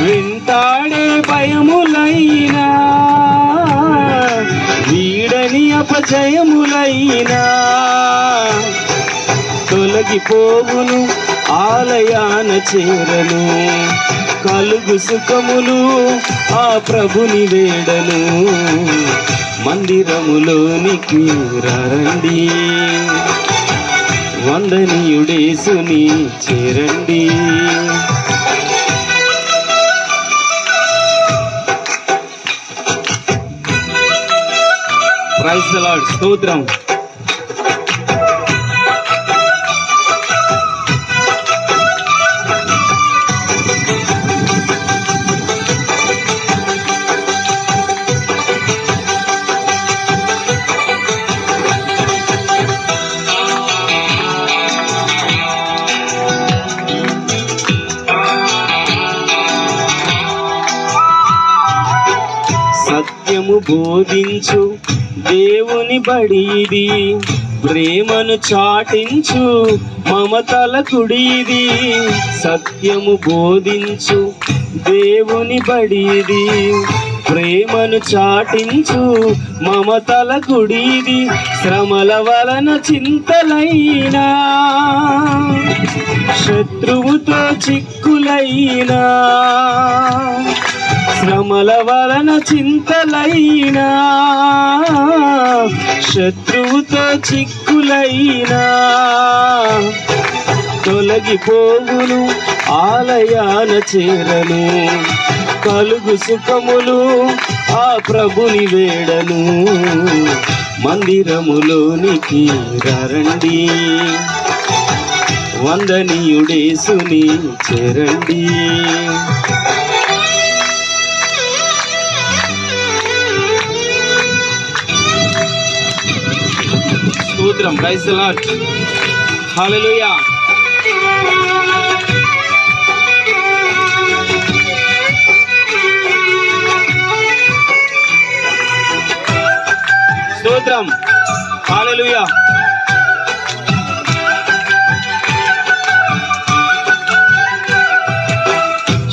వెంటాడే భయములైనా వీడని అపజయములైనా తొలగిపోవును, ఆలయాన చేరను. కలుగు సుఖములు ఆ ప్రభుని వేడను. మందిరములోనికి రండి, వందనీయుడేసుని చేరండి. Praise the Lord. స్తోత్రం. సత్యము బోధించు దేవుని బడి ఇది, ప్రేమను చాటించు మమతల కుడి ఇది. సత్యము బోధించు దేవుని బడి ఇది, ప్రేమను చాటించు మమతల కుడి ఇది. శ్రమల వలన చింతలైనా, శత్రువుతో చిక్కులైనా, శ్రమల వలన చింతలైనా, శత్రువుతో చిక్కులైనా తొలగిపోవును, ఆలయాన చేరను. కలుగు సుఖములు ఆ ప్రభుని వేడను. మందిరములోనికి రండి, వందనీయుడేసుని చేరండి. స్తోత్రం. Praise the Lord. హల్లెలూయా. స్తోత్రం. హల్లెలూయా.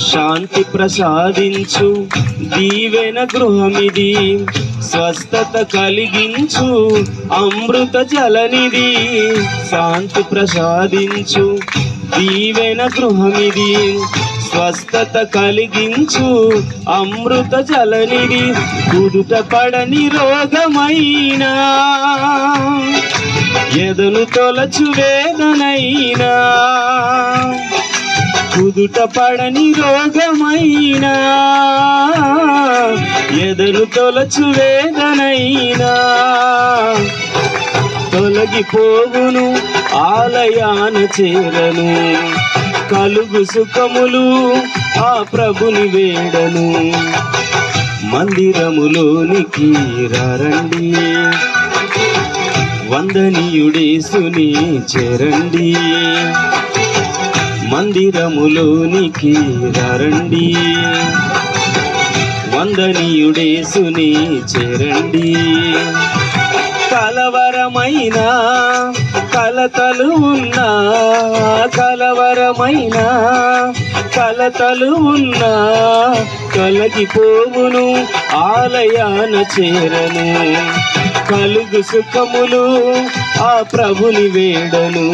శాంతి ప్రసాదించు దీవెన గృహమిది, స్వస్థత కలిగించు అమృత జలనిది. శాంతి ప్రసాదించు దీవెన గృహమిది, స్వస్థత కలిగించు అమృత జలనిది. కుదుట పడని రోగమైనా, ఎదను తొలచు వేదనైనా, కుదుట పడని రోగమైనా, ఎదను తొలచు వేదనైనా తొలగిపోవును, ఆలయాన చేరను. కలుగు సుఖములు ఆ ప్రభుని వేడను. మందిరములోనికి రండి, వందనీయుడేసుని చేరండి. మందిరములోనికి రండి, వందనీయుడేసుని చేరండి. కలవరమైన కలతలు ఉన్నా, కలవరమైన కలతలు ఉన్నా తొలగిపోవును, ఆలయాన చేరను. కలుగు సుఖములు ఆ ప్రభుని వేడను.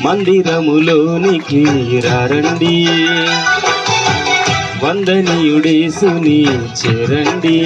మందిరములోనికి రండి, వందనీయుడేసుని చేరండి.